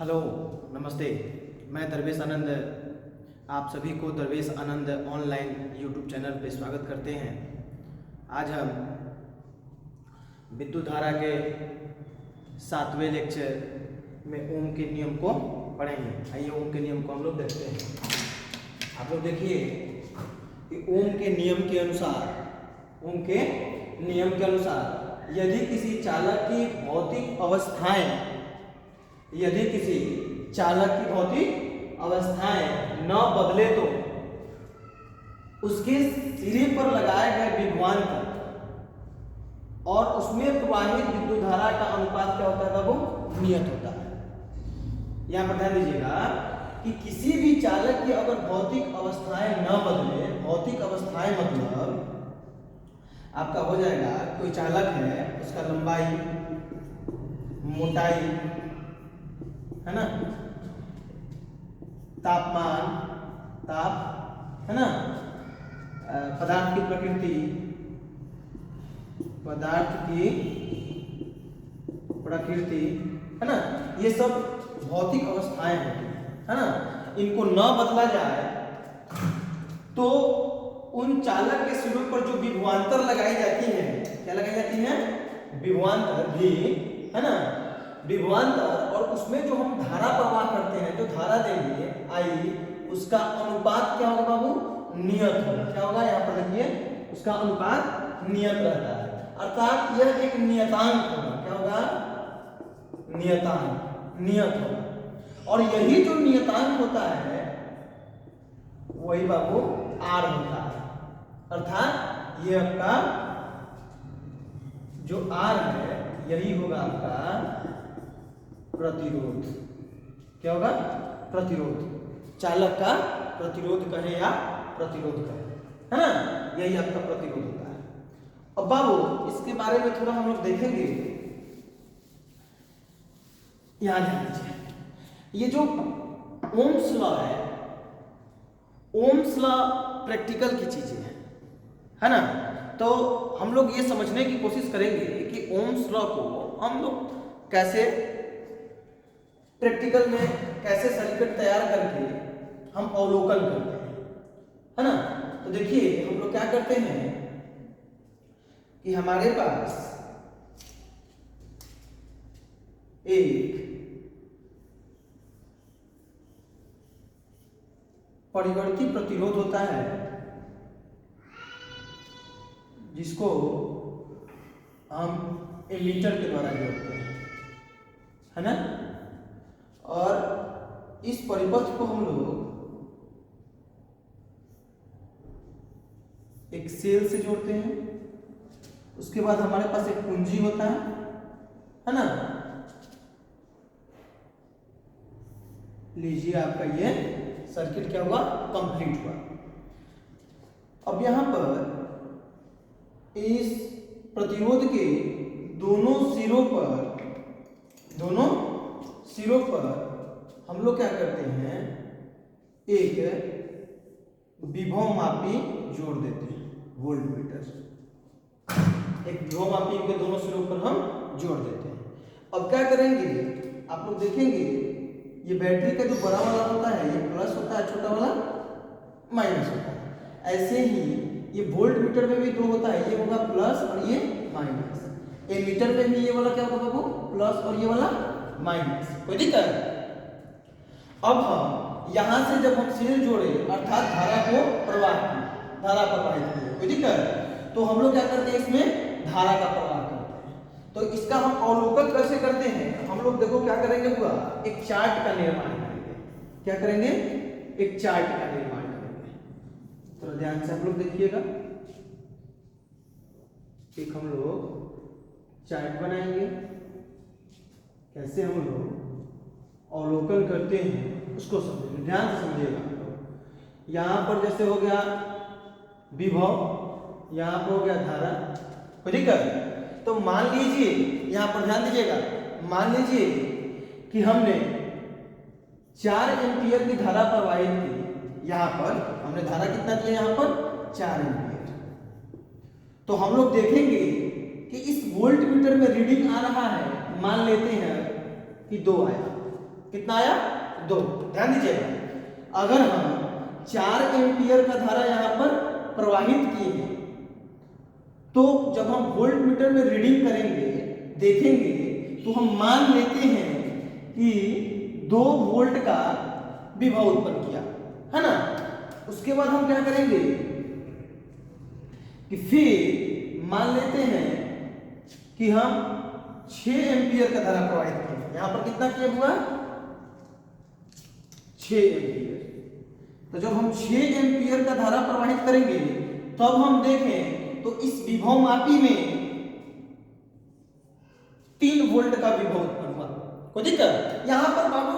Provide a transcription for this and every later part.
Hello, नमस्ते। मैं दरवेश आनंद आप सभी को दरवेश आनंद ऑनलाइन यूट्यूब चैनल पे स्वागत करते हैं। आज हम विद्युत धारा के 7वें लेक्चर में ओम के नियम को पढ़ेंगे। आइए ओम के नियम को हम लोग देखते हैं। आप लोग देखिए कि ओम के नियम के अनुसार यदि किसी चालक की भौतिक अवस्थाएं न बदले तो उसके सिरे पर लगाए गए विभवांतर और उसमें प्रवाहित विद्युत धारा का अनुपात क्या होता है? वो नियत होता है। यहां पर ध्यान दीजिएगा कि किसी भी चालक की अगर भौतिक अवस्थाएं न बदले, भौतिक अवस्थाएं मतलब आपका हो जाएगा, कोई चालक है, उसका लंबाई, मोटाई, है ना, तापमान, है ना, पदार्थ की प्रकृति, है ना, ये सब भौतिक अवस्थाएं होती है ना। इनको न बदला जाए तो उन चालक के सिरों पर जो विभवांतर लगाई जाती है, क्या लगाई जाती है? विभवांतर भी, है ना, विभवांतर, और उसमें जो हम धारा प्रवाह करते हैं, जो धारा देंगे आई, उसका अनुपात क्या होगा बाबू? नियत होगा। क्या होगा? यहाँ पर देखिए, उसका अनुपात नियत रहता है, अर्थात यह एक नियतांक होगा। क्या होगा? नियत होगा। और यही जो नियतांक होता है वही बाबू आर होता है, अर्थात ये आपका जो आर है यही होगा आपका प्रतिरोध। क्या होगा? प्रतिरोध। चालक का प्रतिरोध कहे या प्रतिरोध कहे, है ना, यही आपका प्रतिरोध होता है। अब बाबू इसके बारे में थोड़ा हम लोग देखेंगे। यहां ध्यान दीजिए, ये जो ओम्स लॉ है, ओम्स लॉ प्रैक्टिकल की चीजें हैं, है ना। तो हम लोग ये समझने की कोशिश करेंगे कि ओम्स लॉ को हम लोग कैसे प्रैक्टिकल में, कैसे सर्किट तैयार करके हम अवलोकन करते हैं, है ना। तो देखिए हम लोग क्या करते हैं कि हमारे पास एक परिवर्ती प्रतिरोध होता है जिसको हम एमीटर के द्वारा जोड़ते हैं, है ना। और इस परिपथ को हम लोग एक सेल से जोड़ते हैं। उसके बाद हमारे पास एक कुंजी होता है ना। लीजिए आपका ये सर्किट क्या हुआ? कंप्लीट हुआ। अब यहां पर इस प्रतिरोध के दोनों सिरों पर हम लोग क्या करते हैं? एक विभव मापी जोड़ देते हैं, वोल्टमीटर। एक विभव मापी के दोनों सिरों पर हम जोड़ देते हैं। अब क्या करेंगे, आप लोग देखेंगे, ये बैटरी का जो बड़ा वाला होता है ये प्लस होता है, छोटा वाला माइनस होता है। ऐसे ही ये वोल्टमीटर में भी दो होता है, ये होगा प्लस और ये माइनस। एमीटर में भी ये वाला क्या होगा बाबू? प्लस और ये वाला माइनस। कोई दिक्कत? अब हम यहां से जब हम सीरीज जोड़े, अर्थात धारा प्रवाहित किए, कोई दिक्कत? तो हम लोग क्या करते हैं? इसमें धारा का प्रवाह करते हैं। तो इसका हम अवलोकन कैसे करते हैं? हम लोग देखो क्या करेंगे, हुआ एक चार्ट का निर्माण करेंगे। क्या करेंगे? एक चार्ट का निर्माण करेंगे। तो ध्यान से हम लोग देखिएगा, एक हम लोग चार्ट बनाएंगे। कैसे हम लोग अवलोकन करते हैं उसको समझेंगे, ध्यान से समझिएगा। यहां पर जैसे हो गया विभव, यहां पर हो गया धारा, कोई दिक्कत? तो मान लीजिए, यहां पर ध्यान दीजिएगा, मान लीजिए कि हमने 4 एम्पियर की धारा प्रवाहित की। यहां पर हमने धारा कितना दिया? यहां पर 4 एम्पियर। तो हम लोग देखेंगे कि इस वोल्टमीटर में रीडिंग आ रहा है, मान लेते हैं कि 2 आया, कितना आया 2। ध्यान दीजिएगा, अगर हम 4 एम्पियर का धारा यहाँ पर प्रवाहित किए हैं तो जब हम वोल्ट मीटर में रीडिंग करेंगे देखेंगे तो हम मान लेते हैं कि 2 वोल्ट का विभव उत्पन्न किया है ना। उसके बाद हम क्या करेंगे कि फिर मान लेते हैं कि हम 6 एम्पियर का धारा प्रवाहित किए। यहां पर कितना किया हुआ 6 एम्पियर। तो जब हम 6 एम्पियर का धारा प्रवाहित करेंगे तब हम देखें तो इस विभव मापी में 3 वोल्ट का विभव उत्पन्न हुआ। कोई दिक्कत? यहां पर बाबू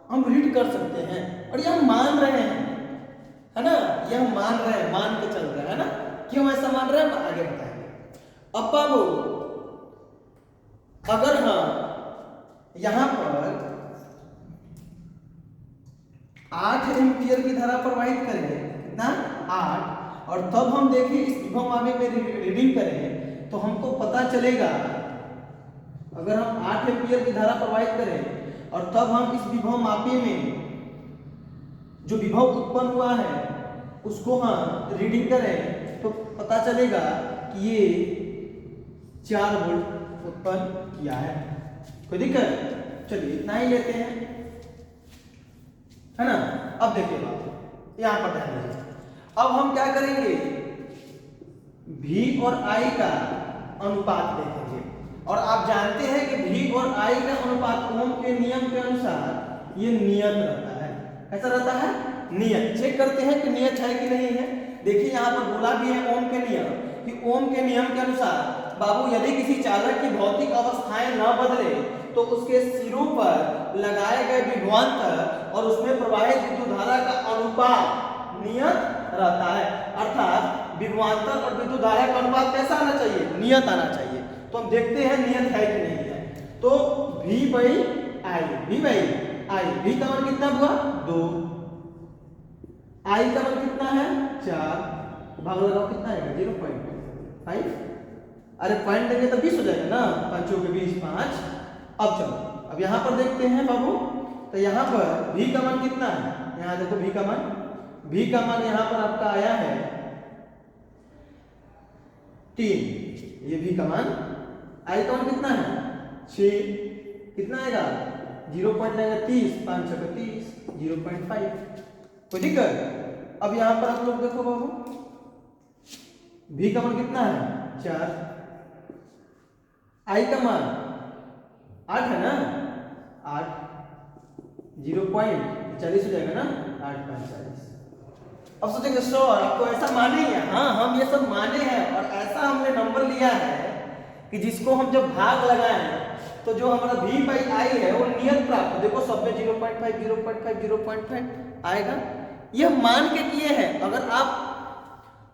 हम रीड कर सकते हैं और यह मान रहे हैं है ना, यह मान रहे हैं, मान के चल रहे हैं ना। क्यों ऐसा मान रहे हैं आगे बताएंगे। अब बाबू अगर हम यहां पर 8 एम्पियर की धारा प्रवाहित करें, कितना 8, और तब हम देखें इस विभव मापी में रीडिंग करें तो हमको पता चलेगा, अगर हम 8 एम्पियर की धारा प्रवाहित करें और तब हम इस विभव मापी में जो विभव उत्पन्न हुआ है उसको हम रीडिंग करें तो पता चलेगा कि ये 4 वोल्ट उत्पन्न किया है। कोई दिक्कत? चलिए इतना ही लेते हैं है ना। अब देखिए बात यहां पर ध्यान दीजिए। अब हम क्या करेंगे, V और I का अनुपात देखेंगे और आप जानते हैं कि V और I का अनुपात ओम के नियम के अनुसार ये नियत रहता है। कैसा रहता है? नियत। चेक करते हैं कि नियत है कि नहीं है। देखिए यहां पर बोला भी है ओम के नियम कि ओम के नियम के अनुसार बाबू यदि किसी चालक की भौतिक अवस्थाएं न बदले तो उसके सिरों पर लगाए गए विभवांतर और उसमें प्रवाहित विद्युत धारा का अनुपात नियत रहता है। अर्थात विभवांतर और विद्युत धारा का अनुपात कैसा आना चाहिए? नियत आना चाहिए। तो हम देखते हैं नियत है कि नहीं है। तो V by I, V by I, V का मान कितना हुआ 2, I का मान कितना है 4, भाग लगाओ कितना आएगा 0.5। अरे पॉइंट देंगे तो 20 हो जाएगा ना, 5 के 20 5। अब चलो अब यहां पर देखते हैं बाबू, तो यहां पर V का मान कितना है, यहां देखो V का मान यहां पर आपका आया है 3, ये V का मान। I का मान कितना है 6, कितना आएगा 0.30, 5 6 30, 0.5। कोई दिक्कत? अब यहां पर आप लोग देखो बाबू V का मान कितना है 4, I का मान 8 है ना, 8, 0.40 हो जाएगा ना, 8 5 40। अब सोचेंगे सर आपको ऐसा माने हैं? हाँ हम ये सब माने हैं और ऐसा हमने नंबर लिया है कि जिसको हम जब भाग लगाएं तो जो हमारा V by I है वो नियत प्राप्त, देखो सब में 0.5 0.5 0.5 आएगा। यह मान के किए हैं। अगर आप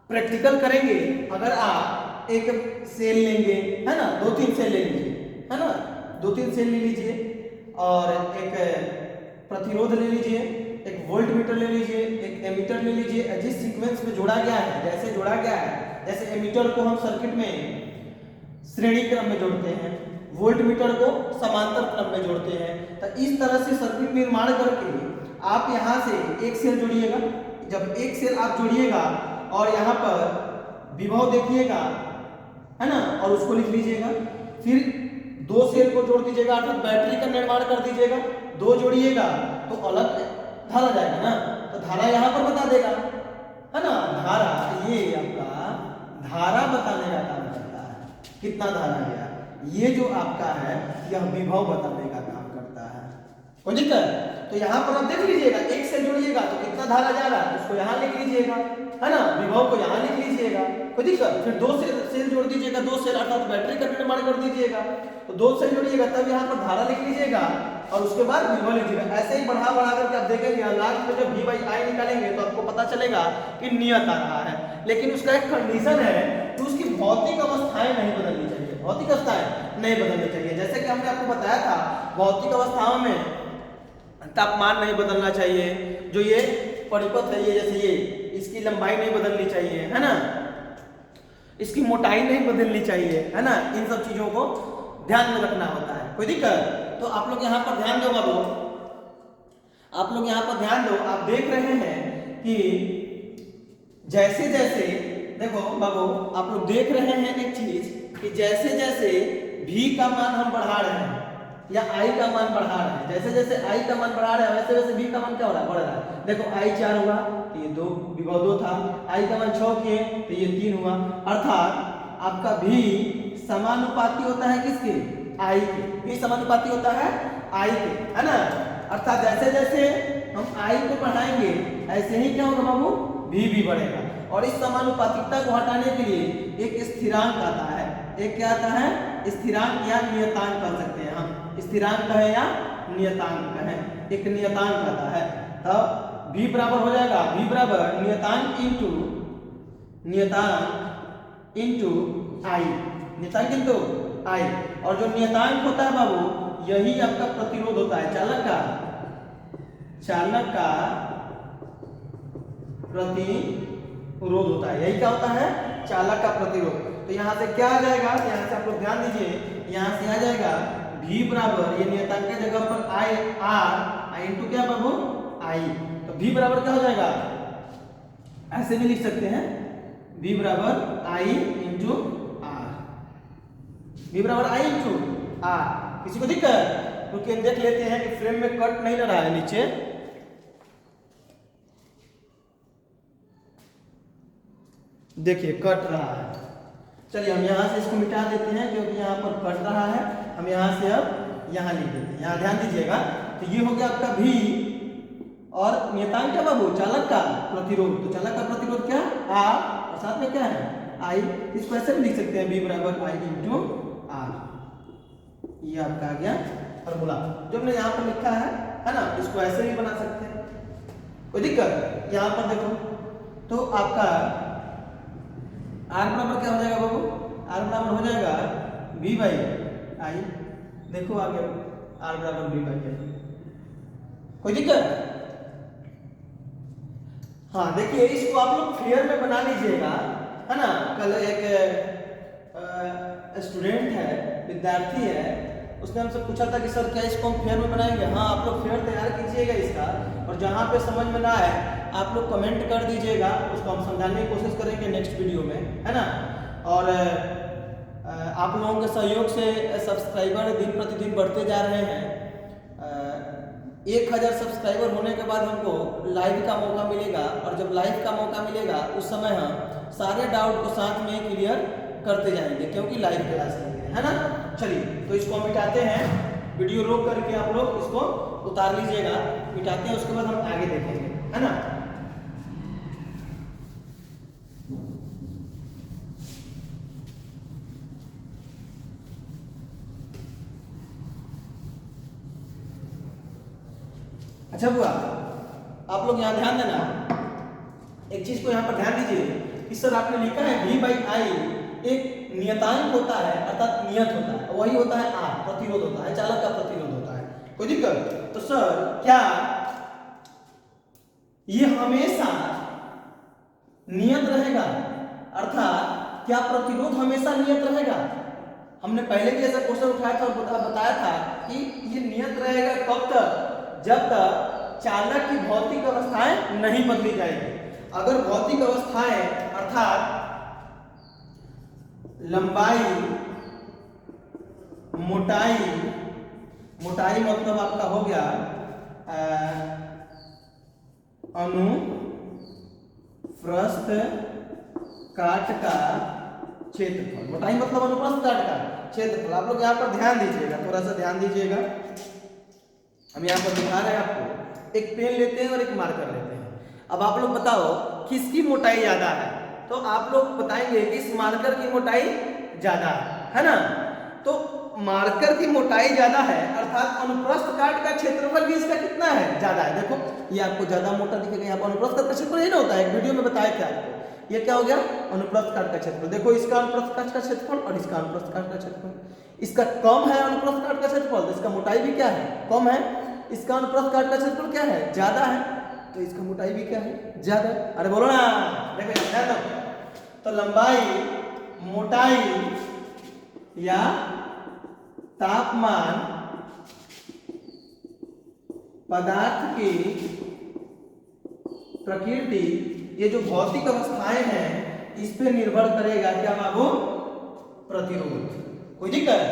प्रैक्टिकल करेंगे, अगर आप एक सेल लेंगे है ना, 2-3 सेल ले लीजिए है ना, 2-3 सेल ले लीजिए और एक प्रतिरोध ले लीजिए, एक वोल्ट मीटर ले लीजिए, एक एमीटर ले लीजिए। जिस सीक्वेंस में जोड़ा गया है, जैसे जोड़ा गया है, जैसे एमीटर को हम सर्किट में श्रेणी क्रम में जोड़ते हैं, वोल्ट मीटर को समांतर क्रम में जोड़ते हैं, तो इस तरह से सर्किट निर्माण करके आप यहां से एक सेल जोड़िएगा। जब एक सेल आप जोड़िएगा और यहाँ पर विभव देखिएगा है ना, और उसको लिख लीजिएगा। फिर 2 सेल को जोड़ दीजिएगा, अर्थात बैटरी का निर्माण कर दीजिएगा। 2 जोड़िएगा तो अलग धारा जाएगा ना, तो धारा यहाँ पर बता देगा है ना। धारा ये आपका धारा बताने का काम करता है, कितना धारा गया। ये जो आपका है यह विभव बताने का काम करता है। कोई दिक्कत? तो यहाँ पर आप देख लीजिएगा, एक सेल जोड़िएगा तो कितना धारा जा रहा है उसको यहाँ लिख लीजिएगा है ना, विभव को यहाँ लिख लीजिएगा। कोई दिक्कत? फिर 2 सेल जोड़ दीजिएगा, 2 सेल अर्थात बैटरी का निर्माण कर दीजिएगा। तो 2 सेल जोड़िएगा तब यहाँ पर धारा लिख लीजिएगा और उसके बाद विभव लिखिएगा। ऐसे ही बढ़ा करके आप देखेंगे लास्ट में जब V by I निकालेंगे तो आपको पता चलेगा कि नियत आ रहा है। लेकिन उसका एक कंडीशन है कि उसकी भौतिक अवस्थाएं नहीं बदलनी चाहिए, भौतिक अवस्थाएं नहीं बदलनी चाहिए। जैसे कि हमने आपको बताया था भौतिक अवस्थाओं में तापमान नहीं बदलना चाहिए, जो ये परिपथ है ये जैसे ये इसकी लंबाई नहीं बदलनी चाहिए है ना, इसकी मोटाई नहीं बदलनी चाहिए है ना, इन सब चीजों को ध्यान में रखना होता है। कोई दिक्कत? तो आप लोग यहाँ पर ध्यान दो बाबू, आप लोग यहाँ पर ध्यान दो, आप देख रहे हैं कि जैसे जैसे देखो बाबू, आप लोग देख रहे हैं एक चीज कि जैसे जैसे v का मान हम बढ़ा रहे हैं या i का मान बढ़ा रहे हैं, जैसे जैसे i का मान बढ़ा रहे हैं वैसे वैसे v का मान क्या हो रहा है, बढ़ रहा है। देखो i 4 हुआ तो ये 2 विभव 2 था, i का मान 6 किए तो ये 3 हुआ, अर्थात आपका v समानुपाती होता है किसके, i के। v समानुपाती होता है i के, है ना। अर्थात जैसे जैसे हम i को बढ़ाएंगे ऐसे ही क्या होगा बाबू, v भी बढ़ेगा। और इस समानुपातिकता को हटाने के लिए एक स्थिरांक आता है, एक क्या आता है, स्थिरांक या नियतांक कह सकते हैं हम, स्थिरांक कहे या नियतांक कहे, एक नियतांक आता है। तब v बराबर हो जाएगा, v बराबर नियतांक इंटू i, नियतांक इंटू i। और जो नियतांक होता है बाबू यही आपका प्रतिरोध होता है, चालक का प्रतिरोध होता है, यही क्या होता है, चालक का प्रतिरोध। तो यहाँ से क्या आ जाएगा, यहाँ से आप लोग ध्यान दीजिए, यहाँ से आ जाएगा v बराबर, ये नियतांक के जगह पर i इंटू क्या बाबू, i। तो v बराबर क्या हो जाएगा, ऐसे भी लिख सकते हैं, v बराबर i इंटू r, v बराबर i इंटू r। किसी को दिक्कत, क्योंकि देख लेते हैं कि फ्रेम में कट नहीं लग रहा है नीचे। देखिए कट रहा है, चलिए हम यहाँ से इसको मिटा देते हैं क्योंकि यहाँ पर कट रहा है, हम यहाँ से अब यहाँ लिख देते हैं। यहाँ ध्यान दीजिएगा, तो ये हो गया आपका v और नियतांक क्या बाबू, चालक का प्रतिरोध। तो चालक का प्रतिरोध क्या, r, और साथ में क्या है i। इसको ऐसे भी लिख सकते हैं, v बराबर i इंटू r। ये आपका आ गया फॉर्मूला जो हमने यहाँ पर लिखा है ना। इसको ऐसे भी बना सकते हैं, कोई दिक्कत। यहाँ पर देखो तो आपका r बराबर क्या हो जाएगा बाबू, r बराबर हो जाएगा v बाई आई। देखो आ गया r बराबर v बाई आई, कोई दिक्कत। हाँ देखिए इसको आप लोग फेयर में बना लीजिएगा, है ना। कल एक स्टूडेंट है, विद्यार्थी है, उसने हमसे पूछा था कि सर क्या इसको हम फेयर में बनाएंगे। हाँ आप लोग फेयर तैयार कीजिएगा इसका, और जहाँ पे समझ में ना आए आप लोग कमेंट कर दीजिएगा, उसको हम समझाने की कोशिश करेंगे नेक्स्ट वीडियो में, है ना। और आप लोगों के सहयोग से सब्सक्राइबर दिन प्रतिदिन बढ़ते जा रहे हैं। 1000 सब्सक्राइबर होने के बाद हमको लाइव का मौका मिलेगा, और जब लाइव का मौका मिलेगा उस समय हम सारे डाउट को साथ में क्लियर करते जाएंगे, क्योंकि लाइव क्लास लेंगे, है ना। चलिए तो इसको हम मिटाते हैं, वीडियो रोक करके आप लोग इसको उतार लीजिएगा, मिटाते हैं, उसके बाद हम आगे देखेंगे, है ना। अच्छा बुआ, आप लोग यहाँ ध्यान देना, एक चीज को यहाँ पर ध्यान दीजिए कि सर आपने लिखा है v बाई आई एक नियतांक होता है, अर्थात नियत होता है, वही होता है r, प्रतिरोध होता है, चालक का प्रतिरोध होता है, कोई दिक्कत। तो सर क्या ये हमेशा नियत रहेगा, अर्थात क्या प्रतिरोध हमेशा नियत रहेगा। हमने पहले भी ऐसा क्वेश्चन उठाया था और बताया था कि ये नियत रहेगा कब तक, जब तक चालक की भौतिक अवस्थाएं नहीं बदली जाएगी। अगर भौतिक अवस्थाएं अर्थात लंबाई, मोटाई, मोटाई मतलब आपका हो गया अनुप्रस्थ काट का क्षेत्रफल, मोटाई मतलब अनुप्रस्थ काट का क्षेत्रफल। आप लोग यहाँ पर ध्यान दीजिएगा, थोड़ा सा ध्यान दीजिएगा, हम यहाँ पर दिखा रहे हैं आपको। एक पेन लेते हैं और एक मार्कर लेते हैं। अब आप लोग बताओ किसकी मोटाई ज्यादा है, तो आप लोग बताएंगे कि इस मार्कर की मोटाई ज्यादा है ना। तो मार्कर की मोटाई ज्यादा है, अर्थात अनुप्रस्थ काट का क्षेत्रफल भी इसका कितना है, ज्यादा है। देखो ये आपको ज्यादा मोटा दिखेगा, यहाँ पर अनुप्रस्थ काट का क्षेत्रफल ये ना होता है, एक वीडियो में बताया था आपको। ये क्या हो गया, अनुप्रस्थ काट का क्षेत्रफल। देखो इसका अनुप्रस्थ काट का क्षेत्रफल और इसका अनुप्रस्थ काट का क्षेत्रफल, इसका कम है अनुप्रस्थ काट का क्षेत्रफल, तो इसका मोटाई भी क्या है, कम है। इसका अनुप्रस्थ काट का क्षेत्रफल क्या है, ज्यादा है, तो इसका मोटाई भी क्या है, ज्यादा। अरे बोलो ना, देखो तो लंबाई, मोटाई या तापमान पदार्थ की प्रकृति, ये जो भौतिक अवस्थाएं हैं इस पे निर्भर करेगा क्या बाबू? प्रतिरोध। कोई दिक्कत?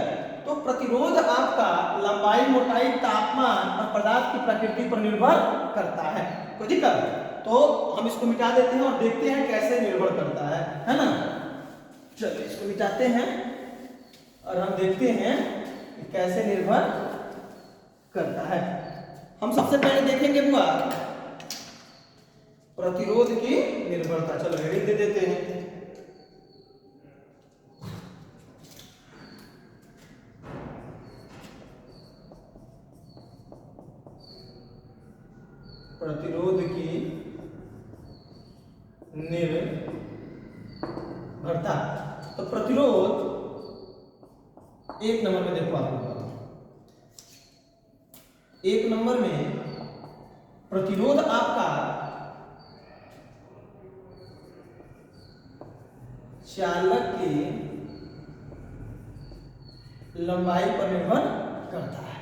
तो प्रतिरोध आपका लंबाई, मोटाई, तापमान और पदार्थ की प्रकृति पर निर्भर करता है। कोई दिक्कत? तो हम इसको मिटा देते हैं और देखते हैं कैसे निर्भर करता है ना? चलो इसको मिटाते हैं और हम देखते हैं कि कैसे निर्भर करता है। हम सबसे पहले देखेंगे बुआ प्रतिरोध की निर्भरता। चलो हेडिंग दे देते हैं। प्रतिरोध की निर्भरता। तो प्रतिरोध एक नंबर में देखो आप लोग, एक नंबर में प्रतिरोध आपका चालक की लंबाई पर निर्भर करता है।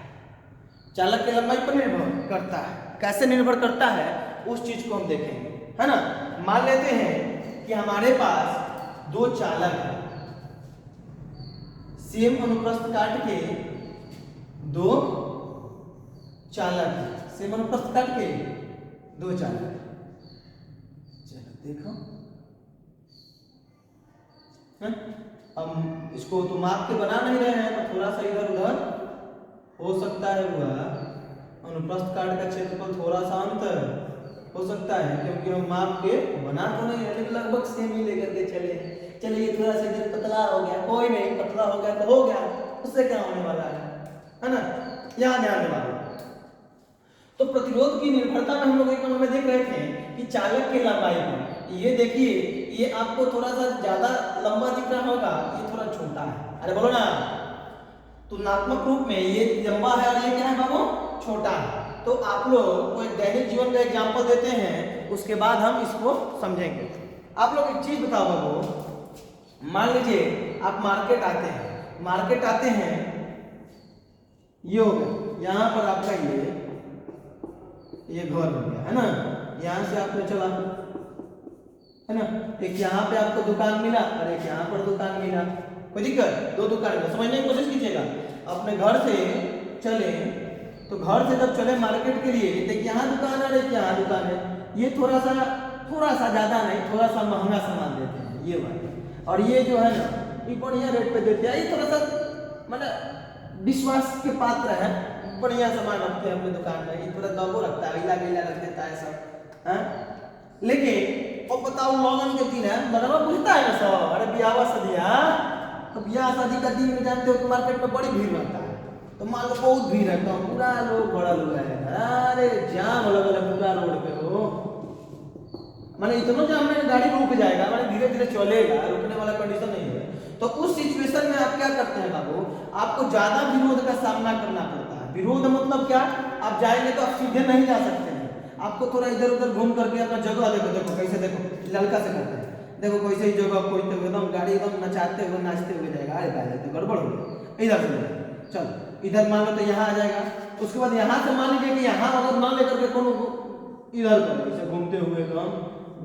चालक की लंबाई पर निर्भर करता है। कैसे निर्भर करता है उस चीज को हम देखेंगे, है ना? मान लेते हैं कि हमारे पास दो चालक हैं, सेम अनुप्रस्थ काट के दो चालक है, सेम अनुप्रस्थ काट के दो चालक। चलो देखो, हम इसको तो माप के बना नहीं रहे हैं, तो थोड़ा सा इधर उधर हो सकता है हुआ। अनुप्रस्थ काट का क्षेत्रफल थोड़ा सा अंतर हो सकता है, क्योंकि हम माप के बना तो नहीं है, लेकिन लगभग सेम ही लेकर के चले। चलिए थोड़ा सा इधर पतला हो गया, कोई नहीं, पतला हो गया तो हो गया, उससे क्या होने वाला है ना? यहाँ ध्यान देना। तो प्रतिरोध की निर्भरता में हम लोग एक नंबर में देख रहे थे कि चालक की लंबाई पर, ये देखिए ये आपको थोड़ा सा ज्यादा लंबा दिख रहा होगा, ये थोड़ा छोटा है। अरे बोलो ना, तुलनात्मक रूप में ये लंबा है और ये क्या है बाबू? छोटा है। तो आप लोग कोई दैनिक जीवन का एग्जाम्पल देते हैं, उसके बाद हम इसको समझेंगे। आप लोग एक चीज बताओ बाबू, मान लीजिए आप मार्केट आते हैं, मार्केट आते हैं, ये हो गया, यहाँ पर आपका ये घर हो गया, है ना? यहाँ से आपने चला, है ना? एक यहाँ पे आपको दुकान मिला और एक यहाँ पर दुकान मिला। कोई दिक्कत? दो दुकान मिला। समझने की कोशिश कीजिएगा। अपने घर से चले, तो घर से जब चले मार्केट के लिए, देखिए यहाँ दुकान है, एक यहाँ दुकान है। ये थोड़ा सा ज्यादा नहीं, थोड़ा सा महंगा सामान देते हैं ये वाले, और ये जो है ना ये बढ़िया रेट पे देते हैं। ये थोड़ा सा मतलब विश्वास के पात्र है, बढ़िया सामान रखते हैं अपनी दुकान में। ये थोड़ा दबो रखता है, गीला गीला रख देता है सब, हैं? लेकिन और बताओ लगन के दिन है, बनवा पूछता है ना सब, अरे ब्याह शादिया, तो ब्याह शादी का दिन में जानते हो कि मार्केट में बड़ी भीड़ रहता है। तो मान लो बहुत भीड़ है, तो पूरा लोग बड़ा लोग है, अरे जाम अलग अलग पूरा रोड पे हो, माने इतना जाम में गाड़ी रुक जाएगा, माने धीरे धीरे चलेगा, रुकने वाला कंडीशन नहीं है। तो उस सिचुएशन में आप क्या करते हैं बाबू? आपको ज्यादा विरोध का सामना करना पड़ता है। विरोध मतलब क्या? आप जाएंगे तो आप सीधे नहीं जा सकते हैं, आपको थोड़ा इधर उधर घूम करके अपना जगह देखो। देखो कैसे, देखो लड़का से करते हैं, देखो कैसे ही जगह कोई तो एकदम गाड़ी एकदम नचाते हुए नाचते हुए जाएगा। अरे भाई तो गड़बड़ हो गई, इधर से चलो, इधर मान लो तो यहाँ आ जाएगा। उसके बाद यहाँ से मान लीजिए कि यहाँ अगर ना लेकर के कोनो इधर कर ऐसे घूमते हुए एकदम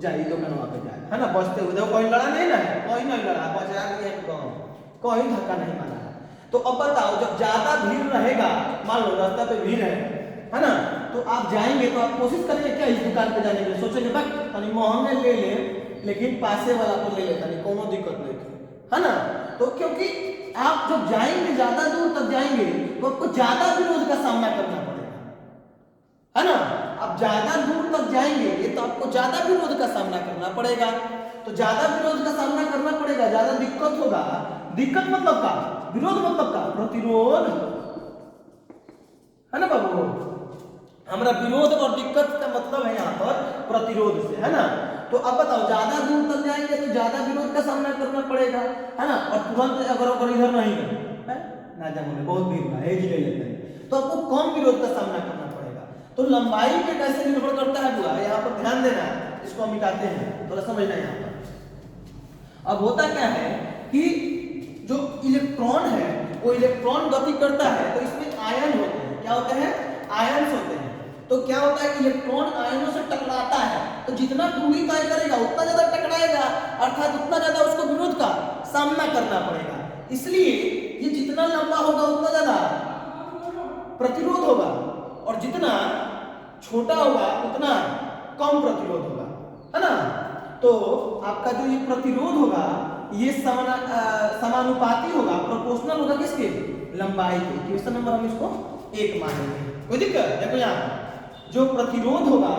जाइए दुकान पे जाए, है ना? बचते हुए देखो, कोई लड़ा नहीं ना है, कोई नहीं लड़ा, बचा दिया एकदम, कोई धक्का नहीं मारा। तो अब बताओ, जब ज्यादा भीड़ रहेगा, मान लो रास्ता पे भीड़ है ना? तो आप जाएंगे तो आप कोशिश करेंगे क्या इस दुकान पे जाने के लिए? सोचेंगे बस तनी महंगे ले ले, लेकिन पासे वाला को ले लेता नहीं, कोनो दिक्कत नहीं, है ना? तो क्योंकि आप जब जाएंगे ज्यादा दूर तक जाएंगे तो आपको ज्यादा विरोध का सामना करना पड़ेगा, है ना? आप ज्यादा दूर तक जाएंगे तो आपको ज्यादा विरोध का सामना करना पड़ेगा। तो ज्यादा विरोध का सामना करना पड़ेगा, ज्यादा दिक्कत होगा। दिक्कत मतलब का, विरोध मतलब का, प्रतिरोध, है ना बाबू? हमारा विरोध और दिक्कत का मतलब है यहाँ पर प्रतिरोध से, है ना? तो अब बताओ, ज्यादा दूर तक जाएंगे तो ज्यादा विरोध का सामना करना पड़ेगा, है ना? और तुरंत अगर इधर नहीं गए, ना जाऊंगे बहुत भीड़ है, एक ही ले लेते हैं, तो आपको कम विरोध का सामना करना पड़ेगा। तो लंबाई पे कैसे निर्भर करता है बुआ, यहाँ पर ध्यान देना, इसको हम मिटाते हैं, थोड़ा समझना यहाँ पर। अब होता क्या है कि जो इलेक्ट्रॉन है वो इलेक्ट्रॉन गति करता है, तो इसमें आयन होते हैं। क्या होते हैं? आयन्स होते हैं। तो क्या होता है, इलेक्ट्रॉन आयनों से टकराता है, तो जितना दूरी तय करेगा उतना ज्यादा टकराएगा, अर्थात उतना ज्यादा उसको विरोध का सामना करना पड़ेगा। इसलिए ये जितना लंबा होगा उतना ज्यादा प्रतिरोध होगा, और जितना छोटा होगा उतना कम प्रतिरोध होगा, है ना। तो आपका जो ये प्रतिरोध होगा ये समानुपाती होगा, प्रोपोर्शनल होगा किसके, लंबाई के। क्वेश्चन नंबर हम इसको 1 मानेंगे, कोई दिक्कत? देखो यहाँ जो प्रतिरोध होगा,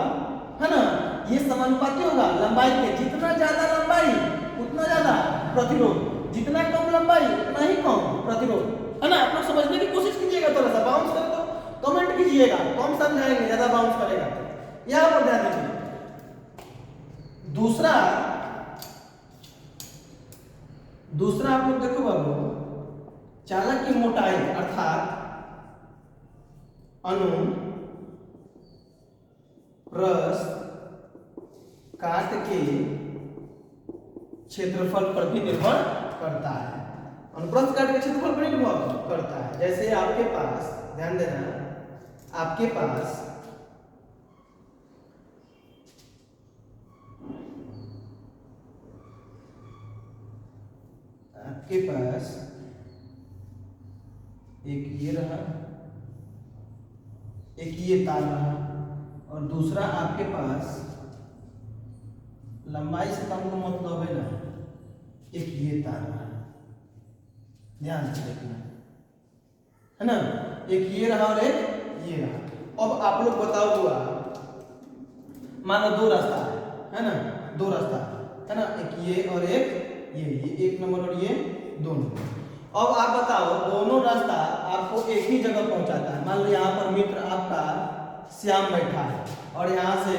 है ना, ये समानुपाती होगा लंबाई के, जितना ज्यादा लंबाई उतना ज्यादा प्रतिरोध, जितना कम लंबाई उतना ही कम प्रतिरोध, है ना। आप लोग समझने की कोशिश कीजिएगा, थोड़ा सा बाउंस कर दो, कमेंट कीजिएगा, कम समझाएंगे ज्यादा बाउंस करेगा। यहां पर ध्यान दीजिए, दूसरा आप लोग देखो बाबू, चालक की मोटाई अर्थात अनुप्रस्थ काट के क्षेत्रफल पर भी निर्भर करता है, अनुप्रस्थ काट के क्षेत्रफल पर निर्भर करता है। जैसे आपके पास, ध्यान देना, आपके पास एक ये रहा, एक ये तार रहा, और दूसरा आपके पास लंबाई से कम का मतलब है ना, एक ये तार रहा, ध्यान से देखना, है ना, एक ये रहा और एक ये रहा। अब आप लोग बताओ हुआ, मानो 2 रास्ता है ना, 2 रास्ता है ना, एक ये और एक ये 1 नंबर और ये 2 नंबर। अब आप बताओ, दोनों रास्ता आपको एक ही जगह पहुंचाता है। मान लो यहाँ पर मित्र आपका श्याम बैठा है, और यहाँ से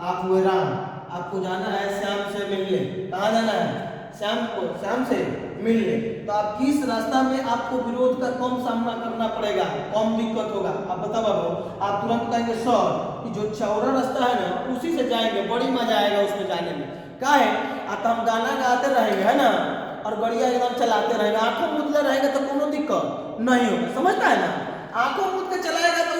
आप हुए राम, आपको जाना है श्याम से मिलने। कहाँ जाना है? श्याम से मिलने। तो आप किस रास्ता में आपको विरोध का कम सामना करना पड़ेगा, कम दिक्कत होगा? आप बता बाबू, आप तुरंत कहेंगे सर कि जो चौड़ा रास्ता है ना उसी से जाएंगे, बड़ी मजा आएगा उसमें जाने में। क्या है, आप हम गाना गाते रहेंगे, है ना, और गड़िया एकदम चलाते रहेंगे, आंखों मूंदले रहेंगे तो कोनो दिक्कत नहीं होगा, समझता है ना। आंखों मूंद के चलाएगा तो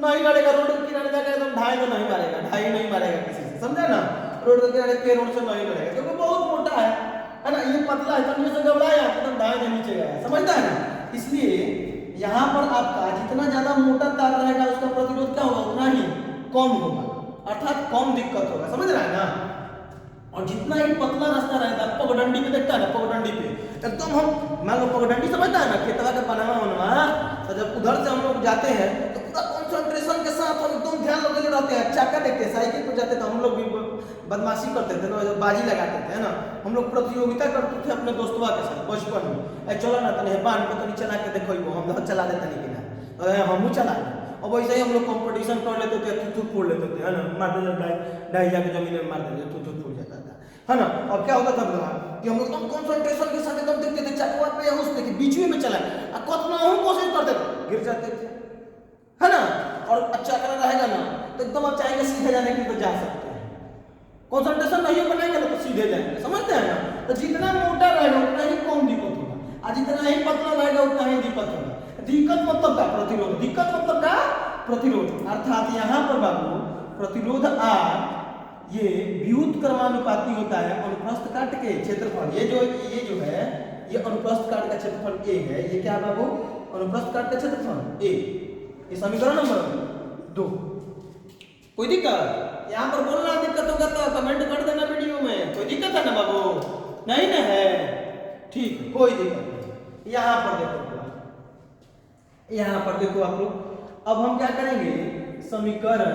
नहीं लड़ेगा, रोड के किनारे जाकर एकदम ढाई तो नहीं मारेगा, ढाई नहीं मारेगा किसी से, समझा ना। रोड के किनारे पे रोड से नहीं लड़ेगा, क्योंकि बहुत मोटा है ना, ये पतला है, तब से घबराया एकदम ढाई के नीचे गया, समझता है ना। इसलिए यहाँ पर आपका जितना ज्यादा मोटा तार रहेगा उसका प्रतिरोध क्या होगा, उतना ही कम होगा, अर्थात कम दिक्कत होगा, समझ रहा है ना। और जितना ही पतला रास्ता रहता है, पगडंडी पे देखता है ना, पगडंडी पे एकदम हम मान लो पगडंडी समझता है ना, खेतवा के बनावा होना, तो जब उधर से हम लोग जाते हैं तो पूरा कंसंट्रेशन के साथ हम एकदम ध्यान लगे रहते हैं। चाका देखते हैं, साइकिल पर जाते तो हम लोग भी बदमाशी करते थे ना, जब बाजी लगाते थे, है ना, हम लोग प्रतियोगिता करते थे अपने दोस्तवा के साथ बचपन में। चलो ना तने बांध पे तो चला के देखो, हम चला देते नहीं कि हम चला। और वैसे ही हम लोग कंपटीशन कर लेते थे, थू फोड़ लेते थे, है ना, मारते ढाई जाके जमीन में मार देते, थू फूट जाता था, है ना। अब क्या होता था कि हम लोग एकदम कंसंट्रेशन के साथ एकदम देखते थे, चकवा पे या उसमें कि बीच में चला, और कतना हम कोशिश करते थे, गिर जाते थे, है ना। और अच्छा कलर रहेगा ना तो एकदम आप चाहेंगे सीधे जाने के लिए तो जा सकते हैं, कंसंट्रेशन नहीं बनाएंगे ना तो सीधे जाएंगे, समझते हैं ना। तो जितना मोटा रहेगा उतना ही कम दिक्कत होगा, और जितना ही पतला रहेगा उतना ही दिक्कत होगा। दिक्कत मतलब का प्रतिरोध, दिक्कत मतलब का प्रतिरोध, अर्थात यहाँ पर बाबू प्रतिरोध R ये व्युत्क्रमानुपाती होता है अनुप्रस्थ काट के क्षेत्रफल। ये जो है ये अनुप्रस्थ काट का क्षेत्रफल A है, ये क्या बाबू, अनुप्रस्थ काट का क्षेत्रफल A। ये समीकरण नंबर 2। कोई दिक्कत? यहाँ पर बोलना दिक्कत होगा तो कमेंट कर देना वीडियो में, कोई दिक्कत है ना बाबू? नहीं ना है, ठीक, कोई दिक्कत नहीं। यहाँ पर देखो, यहाँ पर देखो आप लोग, अब हम क्या करेंगे, समीकरण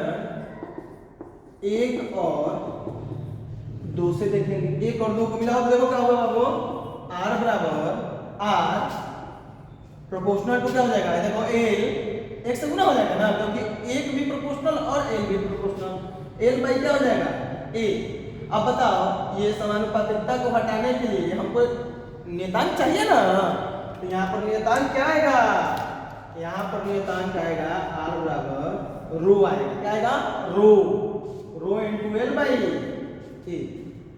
1 और 2 से देखेंगे। 1 और 2 को मिला देखो क्या होगा बाबू, R बराबर R प्रोपोर्शनल टू क्या हो जाएगा, देखो L 1 से गुना हो जाएगा ना, क्योंकि 1 भी प्रोपोर्शनल और L भी प्रोपोर्शनल, L बाई क्या हो जाएगा A। अब बताओ ये समानुपातिकता को हटाने के लिए हमको नियतांक चाहिए ना, तो यहाँ पर नियतांक क्या आएगा, यहाँ पर नियतांक आएगा R बराबर रो आएगा, क्या आएगा, rho into L by A।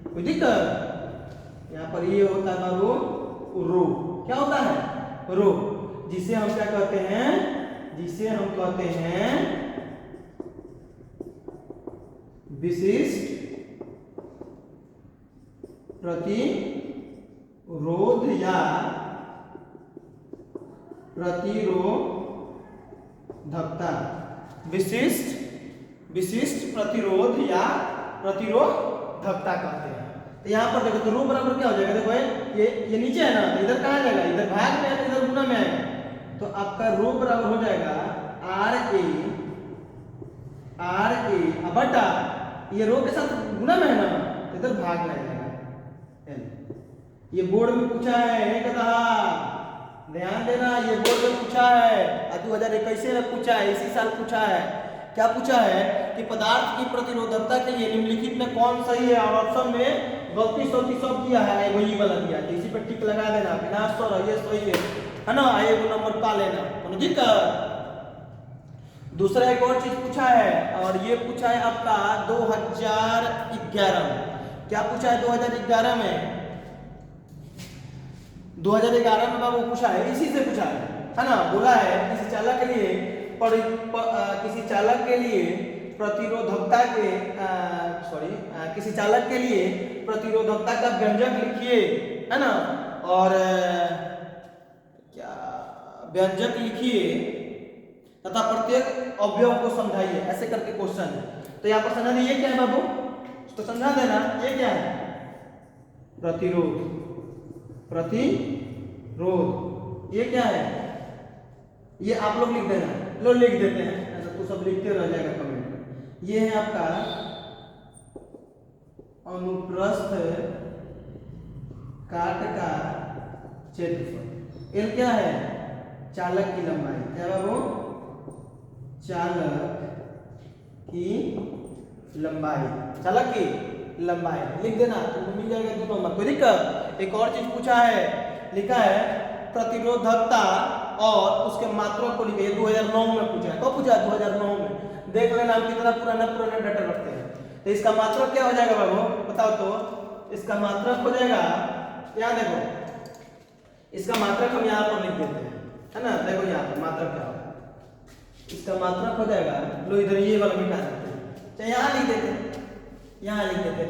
कोई दिक्कत? यहाँ पर ये होता है बाबू रो, क्या होता है रो, जिसे हम क्या कहते हैं, जिसे हम कहते हैं विशिष्ट प्रतिरोध या प्रतिरोधकता, विशिष्ट प्रतिरोध या प्रतिरोधकता कहते हैं। तो यहाँ पर देखो तो रो बराबर क्या हो जाएगा, देखो ये नीचे है ना, तो इधर कहाँ जाएगा, इधर भाग में है तो इधर गुना में आएगा, तो आपका रो बराबर हो जाएगा आर ए बटा, ये रो के साथ गुना में है ना, तो इधर भाग में आएगा एल। ये बोर्ड में पूछा है कदा, ध्यान देना, ये बोर्ड में पूछा है 2021 में पूछा है, इसी साल पूछा है। क्या पूछा है कि पदार्थ की प्रतिरोधकता के लिए निम्नलिखित में कौन सही है, और ऑप्शन में गलती सलती सब दिया है, वही वाला दिया है, इसी पर टिक लगा देना, बिना सर ये सही है ना, एक नंबर पा लेना, कोनो दिक्कत। दूसरा एक और चीज पूछा है, और ये पूछा है आपका 2011 में। क्या पूछा है 2011 में? 2011 में बाबू पूछा है, इसी से पूछा है ना, बोला है किसी चालक के लिए प्रतिरोधकता के किसी चालक के लिए प्रतिरोधकता का व्यंजक लिखिए, है ना, और क्या व्यंजक लिखिए तथा प्रत्येक अवयव को समझाइए, ऐसे करके क्वेश्चन है। तो यहाँ पर समझा ये क्या है बाबू, तो समझा देना ये क्या है, प्रतिरोध, ये क्या है, ये आप लोग लिख देना, लो लिख देते हैं, ऐसा तो सब लिखते रह जाएगा कमेंट में। ये है आपका अनुप्रस्थ काट का क्षेत्रफल, एल क्या है, चालक की लंबाई, क्या बाबू, चालक की लंबाई लिख देना, तुमको मिल जाएगा 2 नंबर, कोई दिक्कत। एक और चीज पूछा है, लिखा है प्रतिरोधकता और उसके मात्रक को लिखिए, 2009 में पूछा है। कब पूछा है? 2009 में। देख लेना हम कितना पुराना डाटा रखते हैं। तो इसका मात्रक क्या हो जाएगा बाबू, बताओ तो, इसका मात्रक हो जाएगा, यहाँ देखो, इसका मात्रक हम यहाँ पर लिख देते हैं, है ना, देखो यहाँ पर मात्रक क्या होगा, इसका मात्रक हो जाएगा, लो इधर ये वाला मिटा सकते हैं, चाहे यहाँ लिख देते हैं,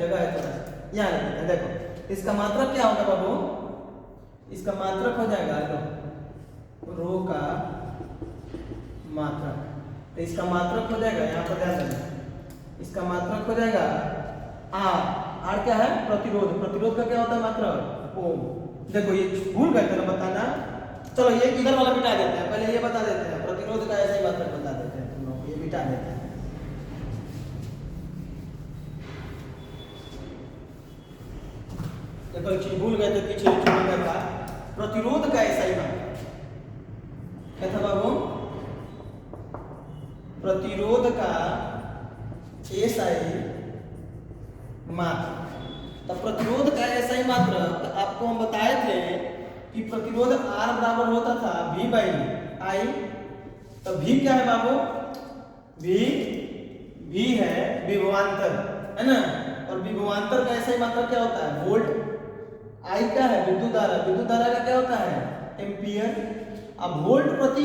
जगह है थोड़ा, यहाँ लिख देते हैं। देखो इसका मात्रक क्या होगा बाबू, इसका मात्रक हो जाएगा रो का मात्रक, तो इसका मात्रक हो जाएगा, यहाँ पर ध्यान देना, इसका मात्रक हो जाएगा आर क्या है, प्रतिरोध का क्या होता है मात्रक, ओम। देखो ये भूल गए थे ना बताना, चलो ये इधर वाला मिटा देते हैं, पहले ये बता देते हैं, प्रतिरोध का ऐसा ही मात्रक बता देते हैं, तुम लोग ये मिटा देते हैं। देखो एक चीज भूल गए थे, पीछे छोड़ने का, प्रतिरोध का ऐसा ही मात्रक क्या था बाबू, प्रतिरोध का ऐसा ही मात्रक। तो प्रतिरोध का ऐसा ही मात्रक आपको हम बताए थे कि प्रतिरोध R बराबर होता था V बाई आई। तो V क्या है बाबू, V है विभवांतर, है ना, और विभवांतर का ऐसा ही मात्रक क्या होता है, वोल्ट। I क्या है, विद्युत धारा का क्या होता है, एम्पियर। अब वोल्ट प्रति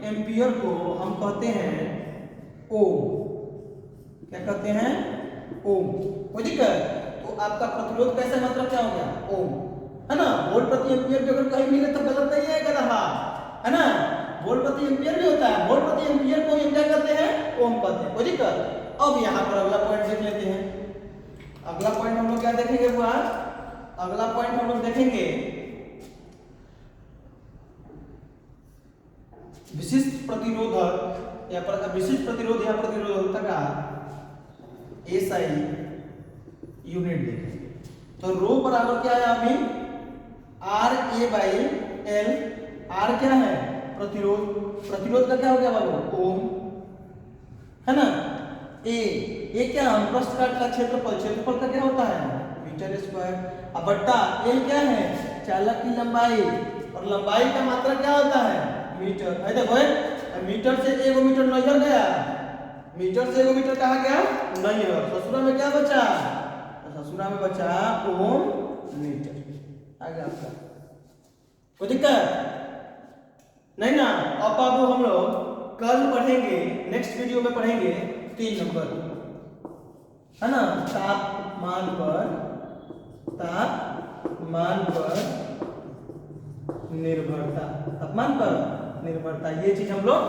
एम्पियर को हम कहते हैं ओम, क्या कहते हैं, ओम। कोई दिक्कत? तो आपका प्रतिरोध कैसे मात्रक क्या हो गया, ओम, है ना। वोल्ट प्रति एम्पियर भी अगर कहीं मिले तो गलत नहीं है कहा, है ना, वोल्ट प्रति एम्पियर भी होता है, वोल्ट प्रति एम्पियर को हम क्या कहते हैं, ओम कहते हैं। कोई दिक्कत? अब यहाँ पर अगला पॉइंट देख लेते हैं। अगला पॉइंट हम लोग क्या देखेंगे बुआ, अगला पॉइंट हम लोग देखेंगे विशिष्ट प्रतिरोधक या विशिष्ट प्रतिरोध या प्रतिरोधकता का एसआई यूनिट देखेंगे। तो रो बराबर क्या है अभी, R A by L. R क्या है, प्रतिरोध का क्या हो गया बाबू, ओम, है ना। ए क्या, अनुप्रस्थ काट का क्षेत्रफल का क्या होता है, मीटर स्क्वायर। अब बट्टा एल क्या है, चालक की लंबाई, और लंबाई का मात्रा क्या होता है, मीटर। है देखो मीटर से 1 मीटर नजर गया, मीटर से 1 मीटर कहा गया नहीं है। ससुरा में क्या बचा, ससुरा में बचा ओम मीटर। आगे आपका कोई दिक्कत नहीं ना। अब बाबू हम लोग कल पढ़ेंगे, नेक्स्ट वीडियो में पढ़ेंगे 3 नंबर है ना, तापमान पर निर्भरता, तापमान पर निर्भरता, ये चीज हम लोग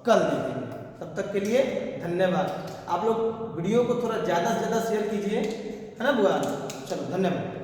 कल देखेंगे। तब तक के लिए धन्यवाद। आप लोग वीडियो को थोड़ा ज़्यादा से ज़्यादा शेयर कीजिए, है ना बुआ। चलो धन्यवाद।